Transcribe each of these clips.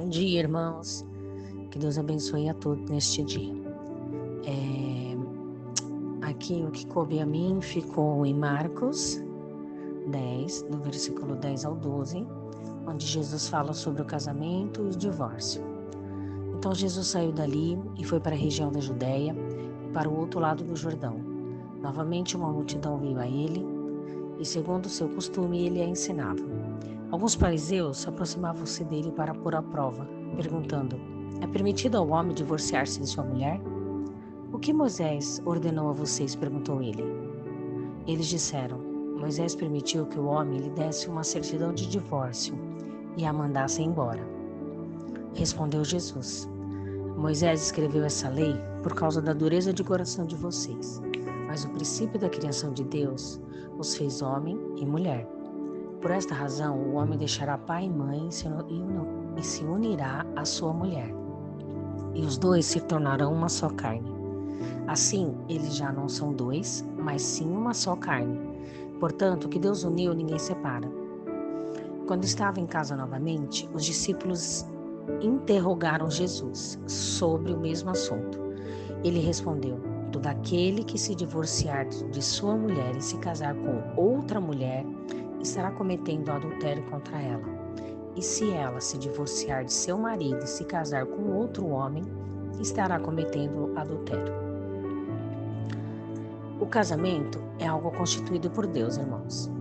Bom dia, irmãos. Que Deus abençoe a todos neste dia. Aqui o que coube a mim ficou em Marcos 10, do versículo 10 ao 12, onde Jesus fala sobre o casamento e o divórcio. Então Jesus saiu dali e foi para a região da Judéia e para o outro lado do Jordão. Novamente uma multidão veio a ele e, segundo o seu costume, ele a ensinava. Alguns fariseus se aproximavam-se dele para pôr à prova, perguntando: é permitido ao homem divorciar-se de sua mulher? O que Moisés ordenou a vocês? Perguntou ele. Eles disseram: Moisés permitiu que o homem lhe desse uma certidão de divórcio e a mandasse embora. Respondeu Jesus: Moisés escreveu essa lei por causa da dureza de coração de vocês, mas o princípio da criação de Deus os fez homem e mulher. Por esta razão, o homem deixará pai e mãe e se unirá à sua mulher, e os dois se tornarão uma só carne. Assim, eles já não são dois, mas sim uma só carne. Portanto, o que Deus uniu, ninguém separa. Quando estava em casa novamente, os discípulos interrogaram Jesus sobre o mesmo assunto. Ele respondeu: todo aquele que se divorciar de sua mulher e se casar com outra mulher estará cometendo adultério contra ela. E se ela se divorciar de seu marido e se casar com outro homem, estará cometendo adultério. O casamento é algo constituído por Deus, irmãos.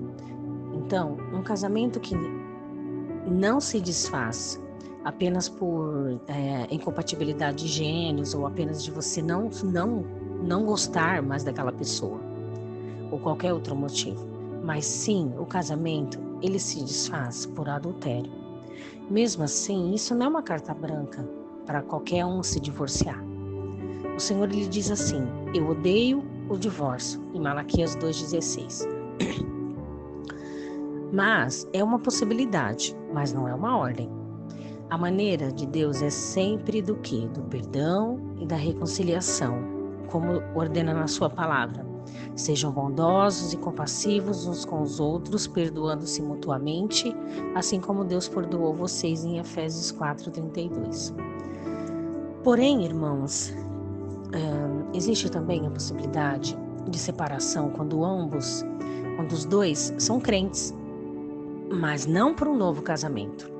Então, um casamento que não se desfaz apenas por incompatibilidade de gêneros ou apenas de você não gostar mais daquela pessoa ou qualquer outro motivo. Mas sim, o casamento, ele se desfaz por adultério. Mesmo assim, isso não é uma carta branca para qualquer um se divorciar. O Senhor lhe diz assim: eu odeio o divórcio, em Malaquias 2,16. Mas é uma possibilidade, mas não é uma ordem. A maneira de Deus é sempre do quê? Do perdão e da reconciliação, como ordena na sua palavra. Sejam bondosos e compassivos uns com os outros, perdoando-se mutuamente, assim como Deus perdoou vocês em Efésios 4:32. Porém, irmãos, existe também a possibilidade de separação quando os dois são crentes, mas não por um novo casamento.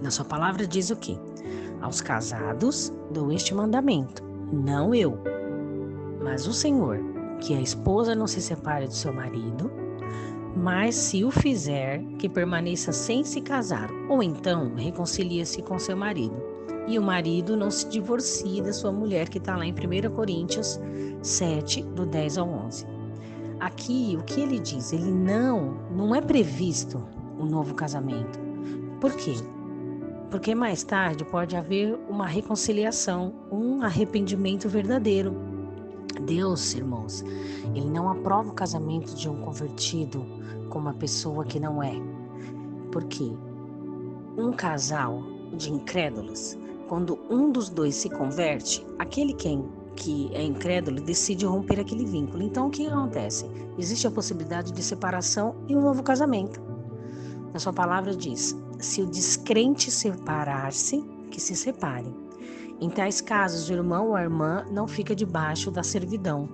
Na sua palavra diz o quê? Aos casados dou este mandamento, não eu, mas o Senhor, que a esposa não se separe do seu marido, mas se o fizer, que permaneça sem se casar, ou então reconcilia-se com seu marido. E o marido não se divorcie da sua mulher, que está lá em 1 Coríntios 7, do 10 ao 11. Aqui, o que ele diz? Ele não é previsto um novo casamento. Por quê? Porque mais tarde pode haver uma reconciliação, um arrependimento verdadeiro. Deus, irmãos, ele não aprova o casamento de um convertido com uma pessoa que não é. Porque um casal de incrédulos, quando um dos dois se converte, aquele que é incrédulo decide romper aquele vínculo. Então, o que acontece? Existe a possibilidade de separação e um novo casamento. Na sua palavra diz: se o descrente separar-se, que se separe. Em tais casos, o irmão ou a irmã não fica debaixo da servidão,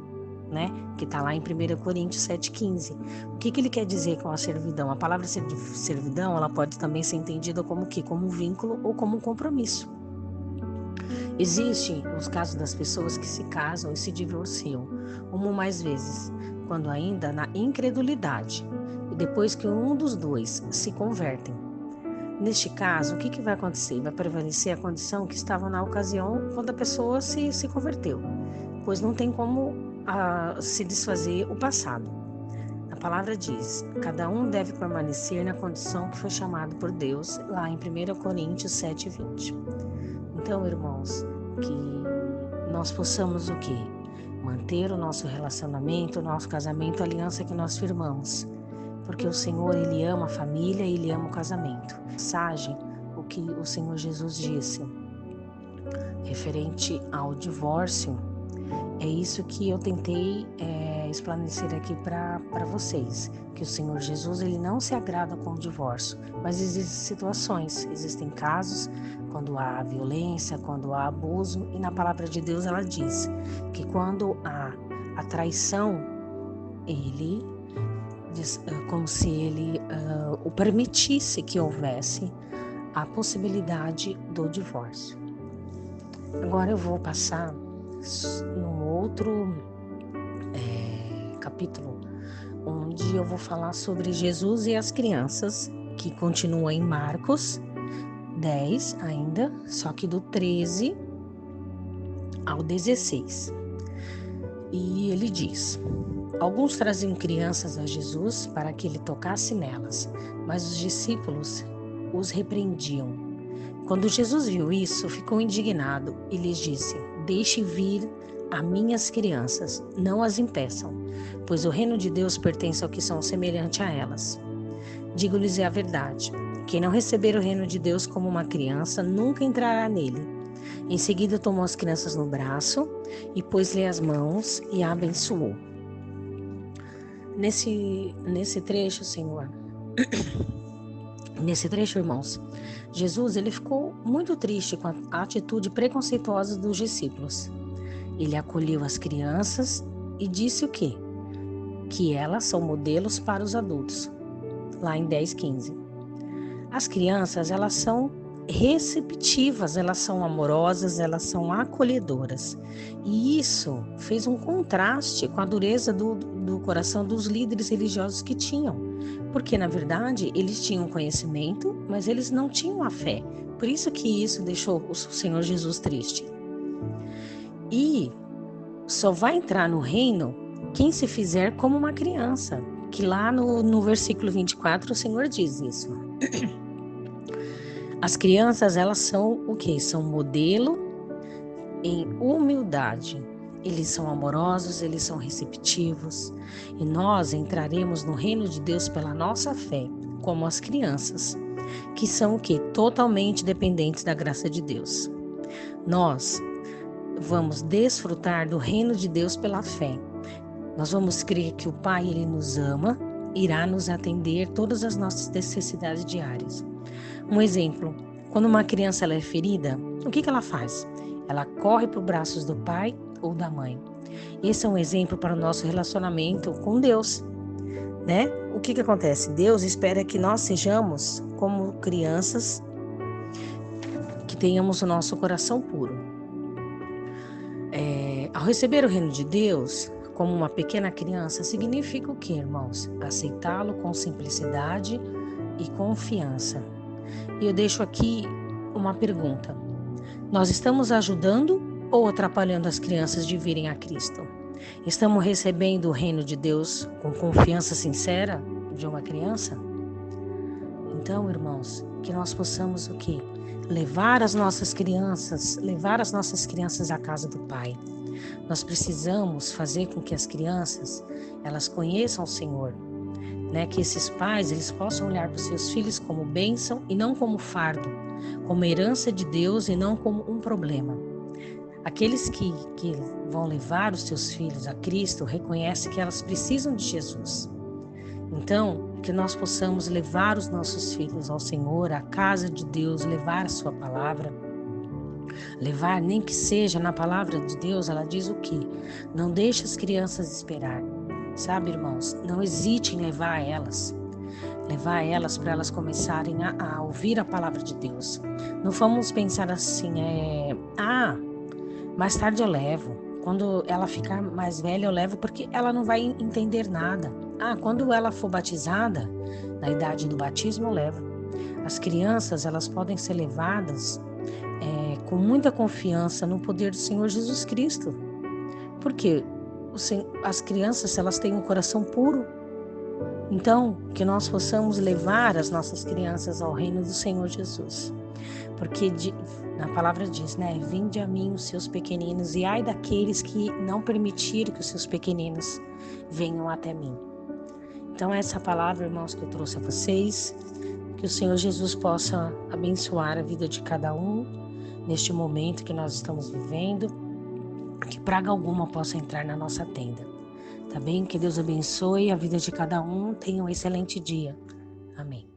né? Que está lá em 1 Coríntios 7,15. O que ele quer dizer com a servidão? A palavra servidão, ela pode também ser entendida como o quê? Como um vínculo ou como um compromisso. Existem os casos das pessoas que se casam e se divorciam, uma ou mais vezes, quando ainda na incredulidade, e depois que um dos dois se convertem. Neste caso, o que vai acontecer? Vai prevalecer a condição que estava na ocasião quando a pessoa se converteu, pois não tem como se desfazer o passado. A palavra diz: cada um deve permanecer na condição que foi chamado por Deus, lá em 1 Coríntios 7,20. Então, irmãos, que nós possamos o quê? Manter o nosso relacionamento, o nosso casamento, a aliança que nós firmamos. Porque o Senhor, ele ama a família e ele ama o casamento. Mensagem, o que o Senhor Jesus disse referente ao divórcio, é isso que eu tentei esclarecer aqui para vocês, que o Senhor Jesus, ele não se agrada com o divórcio, mas existem situações, existem casos quando há violência, quando há abuso, e na palavra de Deus ela diz que quando há a traição, ele diz, como se ele o permitisse que houvesse a possibilidade do divórcio. Agora eu vou passar num outro capítulo, onde eu vou falar sobre Jesus e as crianças, que continua em Marcos 10 ainda, só que do 13 ao 16. E ele diz: alguns traziam crianças a Jesus para que ele tocasse nelas, mas os discípulos os repreendiam. Quando Jesus viu isso, ficou indignado e lhes disse: deixem vir a minhas crianças, não as impeçam, pois o reino de Deus pertence ao que são semelhantes a elas. Digo-lhes a verdade: quem não receber o reino de Deus como uma criança, nunca entrará nele. Em seguida tomou as crianças no braço e pôs-lhe as mãos e a abençoou. Nesse trecho, Senhor, nesse trecho, irmãos, Jesus ele ficou muito triste com a atitude preconceituosa dos discípulos. Ele acolheu as crianças e disse o quê? Que elas são modelos para os adultos. Lá em 10:15. As crianças, elas são receptivas, elas são amorosas, elas são acolhedoras. E isso fez um contraste com a dureza do coração dos líderes religiosos que tinham. Porque, na verdade, eles tinham conhecimento, mas eles não tinham a fé. Por isso que isso deixou o Senhor Jesus triste. E só vai entrar no reino quem se fizer como uma criança. Que lá no versículo 24 o Senhor diz isso. As crianças, elas são o quê? São modelo em humildade. Eles são amorosos, eles são receptivos. E nós entraremos no reino de Deus pela nossa fé, como as crianças, que são o quê? Totalmente dependentes da graça de Deus. Nós vamos desfrutar do reino de Deus pela fé. Nós vamos crer que o Pai, Ele nos ama, irá nos atender todas as nossas necessidades diárias. Um exemplo, quando uma criança ela é ferida, o que ela faz? Ela corre para os braços do pai ou da mãe. Esse é um exemplo para o nosso relacionamento com Deus, né? O que acontece? Deus espera que nós sejamos como crianças, que tenhamos o nosso coração puro. Ao receber o reino de Deus, como uma pequena criança, significa o quê, irmãos? Aceitá-lo com simplicidade e confiança. E eu deixo aqui uma pergunta: nós estamos ajudando ou atrapalhando as crianças de virem a Cristo? Estamos recebendo o reino de Deus com confiança sincera de uma criança? Então, irmãos, que nós possamos o quê? Levar as nossas crianças à casa do Pai. Nós precisamos fazer com que as crianças, elas conheçam o Senhor, né? Que esses pais, eles possam olhar para os seus filhos como bênção e não como fardo, como herança de Deus e não como um problema. Aqueles que vão levar os seus filhos a Cristo, reconhecem que elas precisam de Jesus. Então, que nós possamos levar os nossos filhos ao Senhor, à casa de Deus, levar a sua palavra. Levar, nem que seja na palavra de Deus, ela diz o quê? Não deixe as crianças esperar. Sabe, irmãos, não hesite em levar elas para elas começarem a ouvir a palavra de Deus. Não vamos pensar assim, mais tarde eu levo, quando ela ficar mais velha eu levo, porque ela não vai entender nada. Quando ela for batizada, na idade do batismo eu levo. As crianças, elas podem ser levadas com muita confiança no poder do Senhor Jesus Cristo. Porque as crianças, elas têm um coração puro. Então, que nós possamos levar as nossas crianças ao reino do Senhor Jesus. Porque na palavra diz, né? Vinde a mim os seus pequeninos, e ai daqueles que não permitirem que os seus pequeninos venham até mim. Então, essa palavra, irmãos, que eu trouxe a vocês, que o Senhor Jesus possa abençoar a vida de cada um neste momento que nós estamos vivendo, que praga alguma possa entrar na nossa tenda. Tá bem? Que Deus abençoe a vida de cada um. Tenha um excelente dia. Amém.